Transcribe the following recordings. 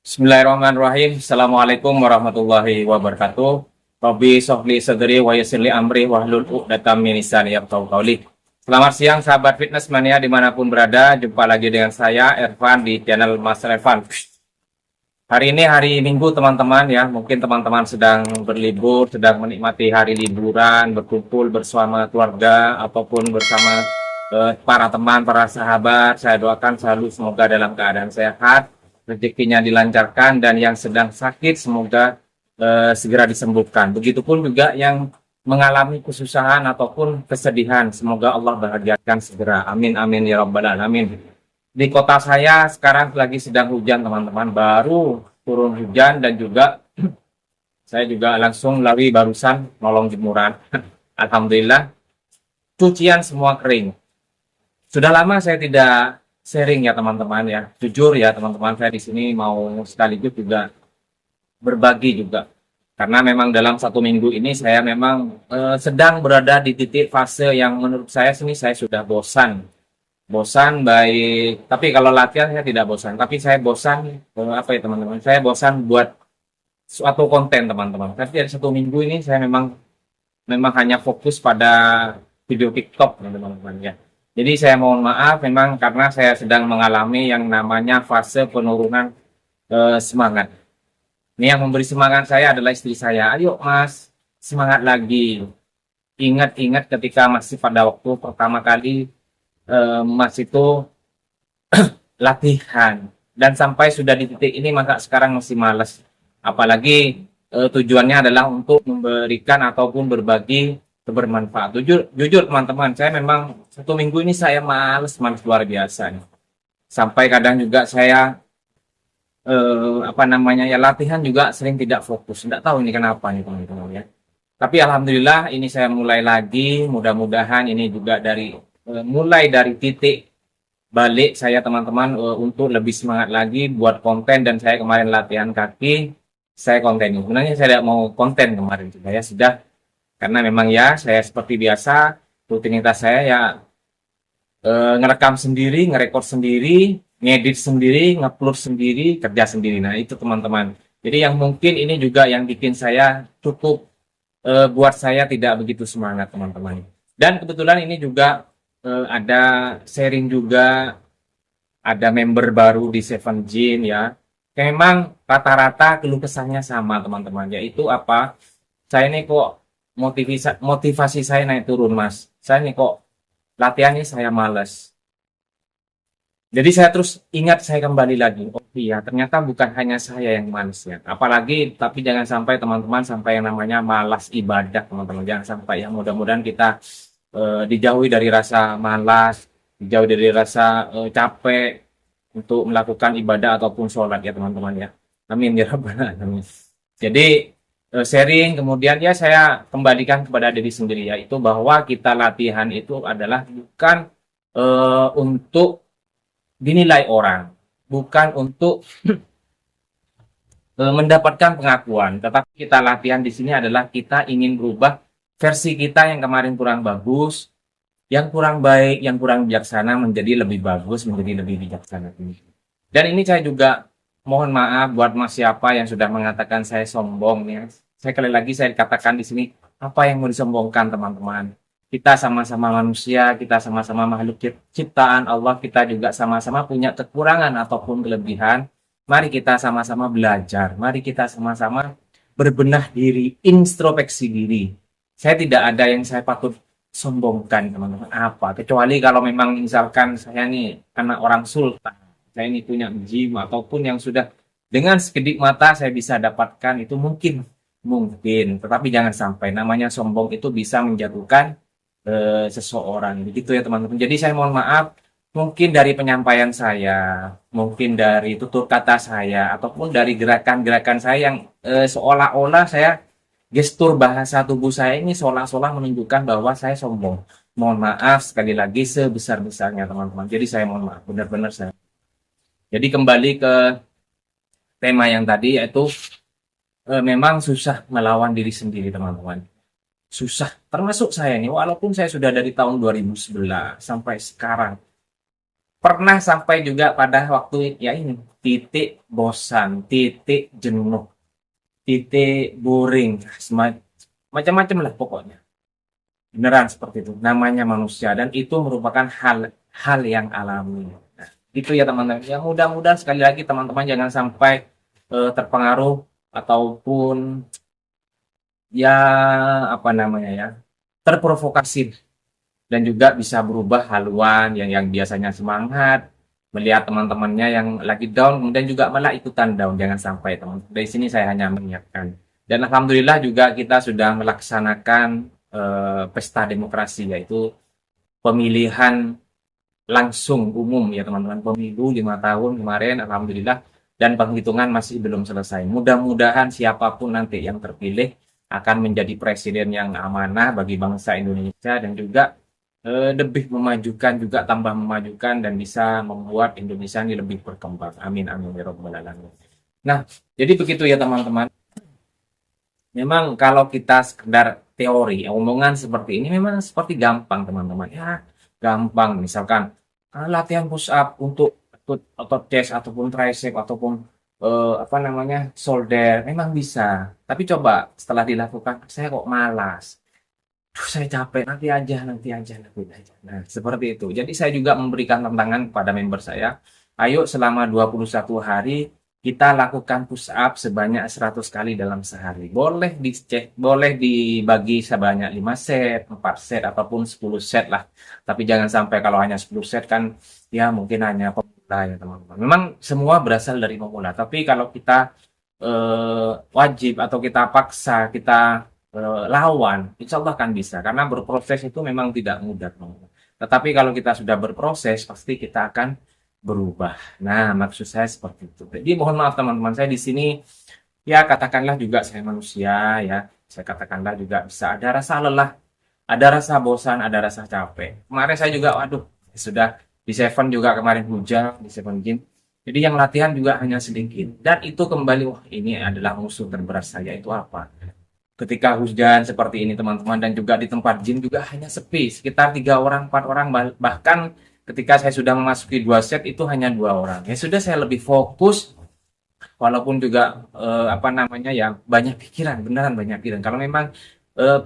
Bismillahirrahmanirrahim. Assalamualaikum warahmatullahi wabarakatuh. Rabbi sholli sadri wa yassir li amri wahlul 'uqdatam min lisani yafqahu qawli. Selamat siang sahabat fitness mania dimanapun berada. Jumpa lagi dengan saya Ervan di channel Mas Ervan. Hari ini hari Minggu teman-teman ya. Mungkin teman-teman sedang berlibur, sedang menikmati hari liburan, berkumpul bersama keluarga ataupun bersama para teman, para sahabat. Saya doakan selalu semoga dalam keadaan sehat, rezekinya dilancarkan, dan yang sedang sakit semoga segera disembuhkan. Begitupun juga yang mengalami kesusahan ataupun kesedihan, semoga Allah bahagiakan segera. Amin amin ya rabbal alamin. Di kota saya sekarang lagi sedang hujan teman-teman, baru turun hujan, dan juga saya juga langsung lari barusan nolong jemuran. Alhamdulillah cucian semua kering. Sudah lama saya tidak sharing ya teman-teman ya. Jujur ya teman-teman, saya di sini mau sekaligus juga berbagi juga. Karena memang dalam 1 minggu ini saya memang sedang berada di titik fase yang menurut saya sini saya sudah bosan. Bosan baik, tapi kalau latihan saya tidak bosan. Tapi saya bosan, apa ya teman-teman? Saya bosan buat suatu konten teman-teman. Tapi dari 1 minggu ini saya memang hanya fokus pada video TikTok teman-teman ya. Jadi saya mohon maaf memang karena saya sedang mengalami yang namanya fase penurunan semangat. Ini yang memberi semangat saya adalah istri saya. Ayo Mas, semangat lagi. Ingat-ingat ketika masih pada waktu pertama kali Mas itu latihan. Dan sampai sudah di titik ini maka sekarang masih malas. Apalagi tujuannya adalah untuk memberikan ataupun berbagi bermanfaat. Jujur teman-teman, saya memang 1 minggu ini saya males luar biasa nih. Sampai kadang juga saya latihan juga sering tidak fokus. Tidak tahu ini kenapa nih teman-teman ya. Tapi alhamdulillah ini saya mulai lagi. Mudah-mudahan ini juga mulai dari titik balik saya teman-teman untuk lebih semangat lagi buat konten. Dan saya kemarin latihan kaki, saya konten. Sebenarnya saya tidak mau konten kemarin juga ya, sudah. Karena memang ya saya seperti biasa rutinitas saya ya ngerekam sendiri, ngerekord sendiri, ngedit sendiri, ngupload sendiri, kerja sendiri. Nah itu teman-teman. Jadi yang mungkin ini juga yang bikin saya cukup buat saya tidak begitu semangat teman-teman. Dan kebetulan ini juga ada sharing juga, ada member baru di Seven Gym ya. Memang rata-rata keluh kesahnya sama teman-teman, yaitu apa? Saya ini kok motivasi saya naik turun Mas. Saya nih kok latihan ini saya males. Jadi saya terus ingat, saya kembali lagi. Oh iya, ternyata bukan hanya saya yang malas ya. Apalagi, tapi jangan sampai teman-teman sampai yang namanya malas ibadah teman-teman. Jangan sampai ya, mudah-mudahan kita dijauhi dari rasa malas, dijauhi dari rasa capek untuk melakukan ibadah ataupun sholat ya teman-teman ya. Amin ya rabbal alamin. Jadi sharing kemudian ya saya kembalikan kepada diri sendiri, yaitu bahwa kita latihan itu adalah bukan untuk dinilai orang, bukan untuk mendapatkan pengakuan, tetapi kita latihan di sini adalah kita ingin berubah versi kita yang kemarin kurang bagus, yang kurang baik, yang kurang bijaksana menjadi lebih bagus, menjadi lebih bijaksana. Dan ini saya juga mohon maaf buat Mas siapa yang sudah mengatakan saya sombong ya. Saya kali lagi saya katakan di sini, apa yang mau disombongkan teman-teman? Kita sama-sama manusia, kita sama-sama makhluk ciptaan Allah, kita juga sama-sama punya kekurangan ataupun kelebihan. Mari kita sama-sama belajar, mari kita sama-sama berbenah diri, introspeksi diri. Saya tidak ada yang saya patut sombongkan teman-teman, apa? Kecuali kalau memang misalkan saya nih anak orang sultan, saya ini punya gym ataupun yang sudah dengan sekedip mata saya bisa dapatkan, itu mungkin, tetapi jangan sampai namanya sombong itu bisa menjatuhkan seseorang, begitu ya teman-teman. Jadi saya mohon maaf, mungkin dari penyampaian saya, mungkin dari tutur kata saya, ataupun dari gerakan-gerakan saya yang seolah-olah saya, gestur bahasa tubuh saya ini seolah-olah menunjukkan bahwa saya sombong. Mohon maaf sekali lagi sebesar-besarnya teman-teman. Jadi saya mohon maaf, benar-benar saya. Jadi kembali ke tema yang tadi, yaitu memang susah melawan diri sendiri teman-teman. Susah, termasuk saya nih, walaupun saya sudah dari tahun 2011 sampai sekarang Pernah sampai juga pada waktu ya ini, titik bosan, titik jenuh, titik boring, macam-macam lah pokoknya. Beneran seperti itu. Namanya manusia dan itu merupakan hal yang alami. Nah, itu ya teman-teman. Ya mudah-mudahan sekali lagi teman-teman jangan sampai terpengaruh ataupun ya apa namanya ya terprovokasi dan juga bisa berubah haluan yang biasanya semangat melihat teman-temannya yang lagi down kemudian juga malah ikutan down. Jangan sampai teman. Dari sini saya hanya mengingatkan. Dan alhamdulillah juga kita sudah melaksanakan pesta demokrasi yaitu pemilihan langsung umum ya teman-teman, pemilu 5 tahun kemarin alhamdulillah, dan penghitungan masih belum selesai. Mudah-mudahan siapapun nanti yang terpilih akan menjadi presiden yang amanah bagi bangsa Indonesia dan juga lebih memajukan, juga tambah memajukan dan bisa membuat Indonesia ini lebih berkembang. Amin amin ya robbal alamin. Nah, jadi begitu ya teman-teman. Memang kalau kita sekedar teori, omongan seperti ini memang seperti gampang teman-teman. Ya, gampang. Misalkan latihan push up untuk otot chest ataupun tricep ataupun apa namanya shoulder memang bisa. Tapi coba setelah dilakukan, saya kok malas. Duh, saya capek, nanti aja, nanti aja, nanti aja. Nah, seperti itu. Jadi saya juga memberikan tantangan kepada member saya. Ayo selama 21 hari kita lakukan push up sebanyak 100 kali dalam sehari. Boleh dicek, boleh dibagi sebanyak 5 set, 4 set, ataupun 10 set lah. Tapi jangan sampai kalau hanya 10 set kan, ya mungkin hanya pemula ya teman-teman. Memang semua berasal dari pemula. Tapi kalau kita wajib atau kita paksa, kita lawan, insya Allah kan bisa. Karena berproses itu memang tidak mudah, teman-teman. Tetapi kalau kita sudah berproses, pasti kita akan berubah. Nah, maksud saya seperti itu. Jadi mohon maaf teman-teman, saya di sini ya katakanlah juga saya manusia ya. Saya katakanlah juga bisa ada rasa lelah, ada rasa bosan, ada rasa capek. Kemarin saya juga, waduh, sudah di Seven juga kemarin hujan di Seven Gym. Jadi yang latihan juga hanya sedikit. Dan itu kembali, wah ini adalah musuh terberat saya. Itu apa? Ketika hujan seperti ini teman-teman dan juga di tempat gym juga hanya sepi sekitar 3 orang 4 orang, bahkan ketika saya sudah memasuki 2 set itu hanya 2 orang. Ya sudah, saya lebih fokus walaupun juga apa namanya ya banyak pikiran, beneran banyak pikiran. Kalau memang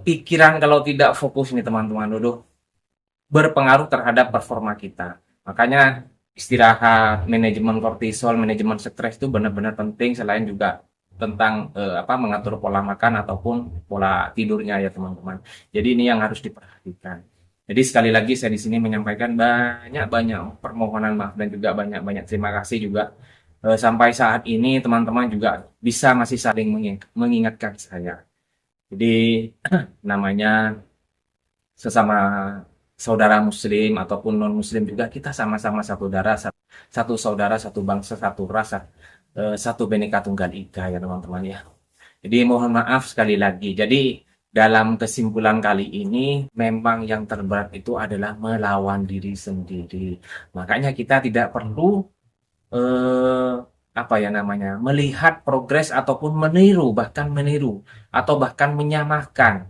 pikiran kalau tidak fokus ini teman-teman dulu berpengaruh terhadap performa kita. Makanya istirahat, manajemen kortisol, manajemen stres itu benar-benar penting, selain juga tentang apa mengatur pola makan ataupun pola tidurnya ya teman-teman. Jadi ini yang harus diperhatikan. Jadi sekali lagi saya di sini menyampaikan banyak-banyak permohonan maaf dan juga banyak-banyak terima kasih juga. Sampai saat ini teman-teman juga bisa masih saling mengingatkan saya. Jadi namanya sesama saudara muslim ataupun non muslim juga kita sama-sama satu darah, satu saudara, satu bangsa, satu rasa, satu Bhinneka Tunggal Ika ya teman-teman ya. Jadi mohon maaf sekali lagi. Jadi dalam kesimpulan kali ini memang yang terberat itu adalah melawan diri sendiri. Makanya kita tidak perlu eh, apa ya namanya melihat progres ataupun meniru atau bahkan menyamakan.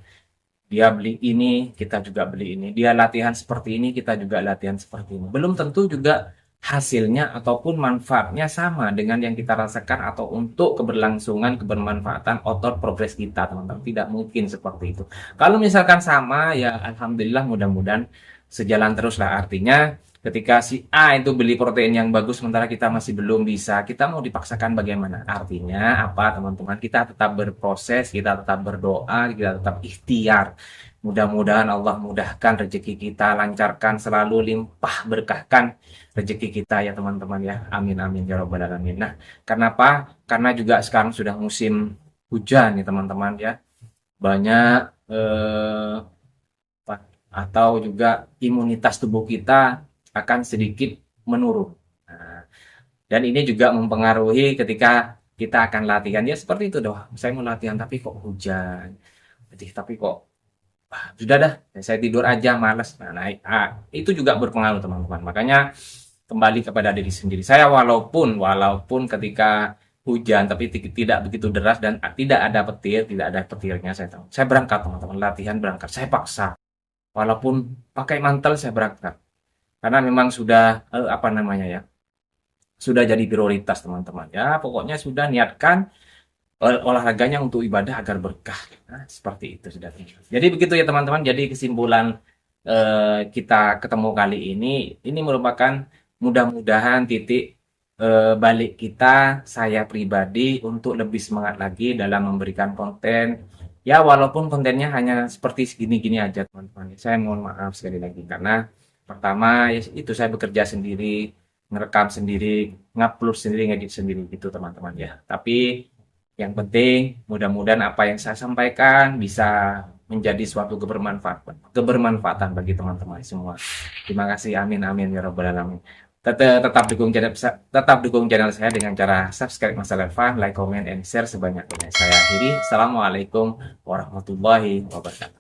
Dia beli ini, kita juga beli ini. Dia latihan seperti ini, kita juga latihan seperti ini. Belum tentu juga hasilnya ataupun manfaatnya sama dengan yang kita rasakan atau untuk keberlangsungan, kebermanfaatan otot progres kita, teman-teman. Tidak mungkin seperti itu. Kalau misalkan sama, ya alhamdulillah mudah-mudahan sejalan teruslah. Artinya ketika si A itu beli protein yang bagus sementara kita masih belum bisa, kita mau dipaksakan bagaimana? Artinya apa teman-teman? Kita tetap berproses, kita tetap berdoa, kita tetap ikhtiar. Mudah-mudahan Allah mudahkan rezeki kita, lancarkan selalu, limpah berkahkan rezeki kita ya teman-teman ya. Amin amin ya robbal alamin. Nah, kenapa? Karena juga sekarang sudah musim hujan ya teman-teman ya. Banyak atau juga imunitas tubuh kita akan sedikit menurun. Nah, dan ini juga mempengaruhi ketika kita akan latihan. Ya seperti itu doh. Saya mau latihan tapi kok hujan. Tapi kok sudah dah, saya tidur aja malas. Itu juga berpengaruh teman-teman. Makanya kembali kepada diri sendiri. Saya walaupun ketika hujan tapi tidak begitu deras dan tidak ada petir, tidak ada petirnya, saya tahu. Saya berangkat teman-teman, latihan berangkat. Saya paksa. Walaupun pakai mantel saya berangkat. karena memang sudah apa namanya ya, sudah jadi prioritas teman-teman ya. Pokoknya sudah niatkan olahraganya untuk ibadah agar berkah. Nah, seperti itu sudah. Jadi begitu ya teman-teman. Jadi kesimpulan kita ketemu kali ini merupakan mudah-mudahan titik balik kita, saya pribadi untuk lebih semangat lagi dalam memberikan konten. Ya walaupun kontennya hanya seperti segini-gini aja teman-teman. Saya mohon maaf sekali lagi karena pertama ya, itu saya bekerja sendiri, ngerekam sendiri, ngupload sendiri, ngedit sendiri gitu teman-teman ya. Tapi yang penting mudah-mudahan apa yang saya sampaikan bisa menjadi suatu kebermanfaatan bagi teman-teman semua. Terima kasih, amin amin ya robbal alamin. Tetap dukung channel saya dengan cara subscribe Masalah Fun, like, comment, and share sebanyak-banyaknya. Saya akhiri. Assalamualaikum warahmatullahi wabarakatuh.